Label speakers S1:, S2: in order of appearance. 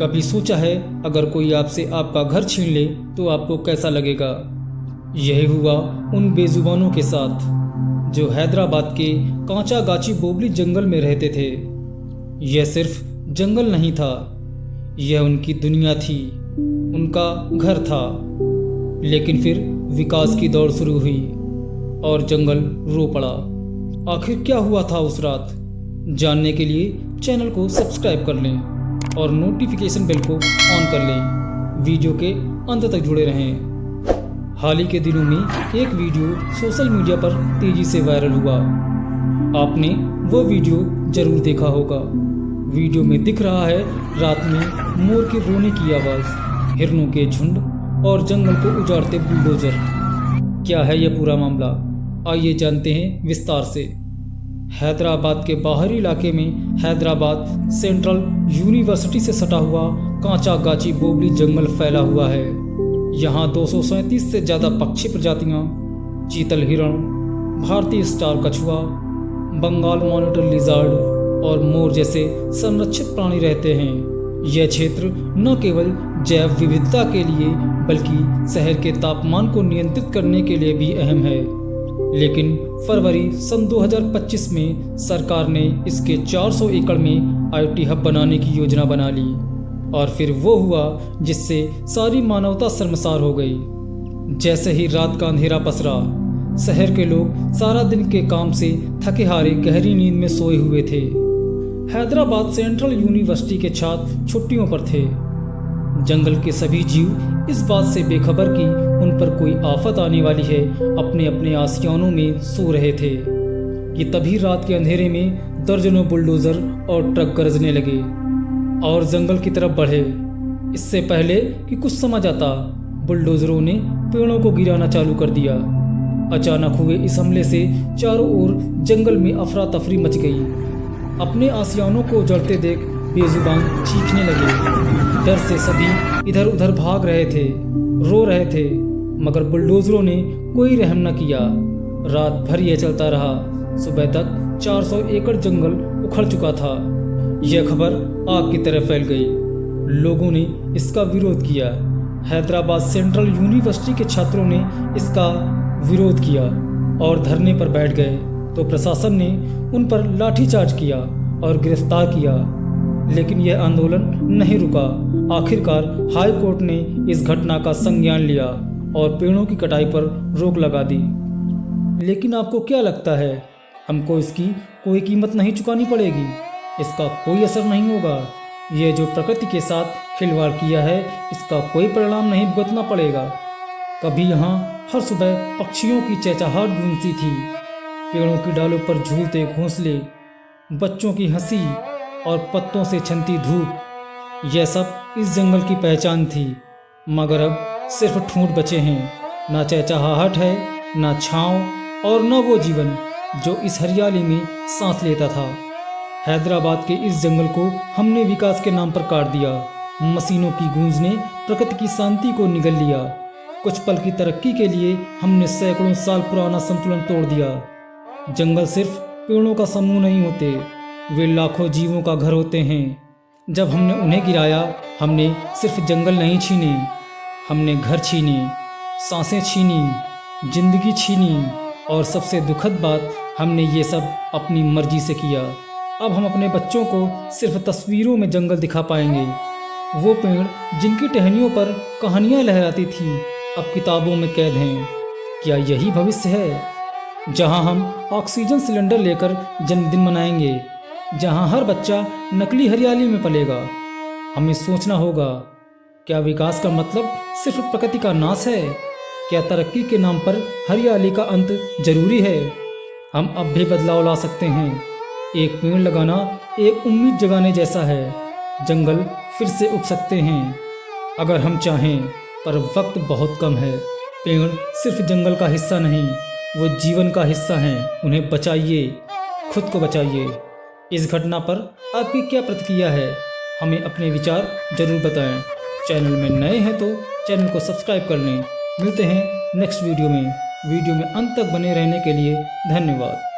S1: कभी सोचा है अगर कोई आपसे आपका घर छीन ले तो आपको कैसा लगेगा? यही हुआ उन बेजुबानों के साथ जो हैदराबाद के कांचागाची बोबली जंगल में रहते थे। यह सिर्फ जंगल नहीं था, यह उनकी दुनिया थी, उनका घर था। लेकिन फिर विकास की दौड़ शुरू हुई और जंगल रो पड़ा। आखिर क्या हुआ था उस रात? जानने के लिए चैनल को सब्सक्राइब कर लें और नोटिफिकेशन बेल को ऑन कर लें। वीडियो के अंत तक जुड़े रहें। हाल ही के दिनों में एक वीडियो सोशल मीडिया पर तेजी से वायरल हुआ। आपने वो वीडियो जरूर देखा होगा। वीडियो में दिख रहा है रात में मोर के रोने की आवाज़, हिरणों के झुंड और जंगल को उजाड़ते बुलडोजर। क्या है यह पूरा मामला? आइए जानते हैं विस्तार से। हैदराबाद के बाहरी इलाके में हैदराबाद सेंट्रल यूनिवर्सिटी से सटा हुआ कांचागाची बोबली जंगल फैला हुआ है। यहाँ 237 से ज़्यादा पक्षी प्रजातियाँ, चीतल हिरण, भारतीय स्टार कछुआ, बंगाल मॉनिटर लिजार्ड और मोर जैसे संरक्षित प्राणी रहते हैं। यह क्षेत्र न केवल जैव विविधता के लिए बल्कि शहर के तापमान को नियंत्रित करने के लिए भी अहम है। लेकिन फरवरी सन 2025 में सरकार ने इसके 400 एकड़ में आईटी हब बनाने की योजना बना ली और फिर वो हुआ जिससे सारी मानवता शर्मसार हो गई। जैसे ही रात का अंधेरा पसरा, शहर के लोग सारा दिन के काम से थके हारे गहरी नींद में सोए हुए थे। हैदराबाद सेंट्रल यूनिवर्सिटी के छात्र छुट्टियों पर थे। जंगल के सभी जीव इस बात से बेखबर कि उन पर कोई आफत आने वाली है अपने अपने आशियानों में सो रहे थे कि तभी रात के अंधेरे में दर्जनों बुलडोजर और ट्रक गरजने लगे और जंगल की तरफ बढ़े। इससे पहले कि कुछ समझ आता, बुलडोजरों ने पेड़ों को गिराना चालू कर दिया। अचानक हुए इस हमले से चारों ओर जंगल में अफरा तफरी मच गई। अपने आशियानों को उजड़ते देख बेजुबान चीखने लगे। डर से सभी इधर उधर भाग रहे थे, रो रहे थे, मगर बुलडोजरों ने कोई रहम न किया। रात भर यह चलता रहा। सुबह तक 400 एकड़ जंगल उखड़ चुका था। यह खबर आग की तरह फैल गई। लोगों ने इसका विरोध किया। हैदराबाद सेंट्रल यूनिवर्सिटी के छात्रों ने इसका विरोध किया और धरने पर बैठ गए तो प्रशासन ने उन पर लाठीचार्ज किया और गिरफ्तार किया। लेकिन यह आंदोलन नहीं रुका। आखिरकार हाई कोर्ट ने इस घटना का संज्ञान लिया और पेड़ों की कटाई पर रोक लगा दी। लेकिन आपको क्या लगता है, हमको इसकी कोई कीमत नहीं चुकानी पड़ेगी? इसका कोई असर नहीं होगा। यह जो प्रकृति के साथ खिलवाड़ किया है, इसका कोई परिणाम नहीं भुगतना पड़ेगा। कभी यहाँ हर सुबह पक्षियों की चहचहाहट गूंजती थी। पेड़ों की डालों पर झूलते घोंसले, बच्चों की हंसी और पत्तों से छनती धूप, यह सब इस जंगल की पहचान थी। मगर अब सिर्फ ठूंठ बचे हैं। ना चहचहाहट है, ना छाँव और न वो जीवन जो इस हरियाली में सांस लेता था। हैदराबाद के इस जंगल को हमने विकास के नाम पर काट दिया। मशीनों की गूंज ने प्रकृति की शांति को निगल लिया। कुछ पल की तरक्की के लिए हमने सैकड़ों साल पुराना संतुलन तोड़ दिया। जंगल सिर्फ पेड़ों का समूह नहीं होते, वे लाखों जीवों का घर होते हैं। जब हमने उन्हें गिराया, हमने सिर्फ जंगल नहीं छीने, हमने घर छीने, सांसें छीनी, जिंदगी छीनी और सबसे दुखद बात, हमने ये सब अपनी मर्जी से किया। अब हम अपने बच्चों को सिर्फ तस्वीरों में जंगल दिखा पाएंगे। वो पेड़ जिनकी टहनियों पर कहानियाँ लहराती थीं, अब किताबों में कैद हैं। क्या यही भविष्य है, जहाँ हम ऑक्सीजन सिलेंडर लेकर जन्मदिन मनाएंगे, जहाँ हर बच्चा नकली हरियाली में पलेगा? हमें सोचना होगा, क्या विकास का मतलब सिर्फ प्रकृति का नाश है? क्या तरक्की के नाम पर हरियाली का अंत जरूरी है? हम अब भी बदलाव ला सकते हैं। एक पेड़ लगाना एक उम्मीद जगाने जैसा है। जंगल फिर से उग सकते हैं अगर हम चाहें, पर वक्त बहुत कम है। पेड़ सिर्फ जंगल का हिस्सा नहीं, वो जीवन का हिस्सा हैं। उन्हें बचाइए, खुद को बचाइए। इस घटना पर आपकी क्या प्रतिक्रिया है? हमें अपने विचार जरूर बताएं। चैनल में नए हैं तो चैनल को सब्सक्राइब कर लें। मिलते हैं नेक्स्ट वीडियो में। वीडियो में अंत तक बने रहने के लिए धन्यवाद।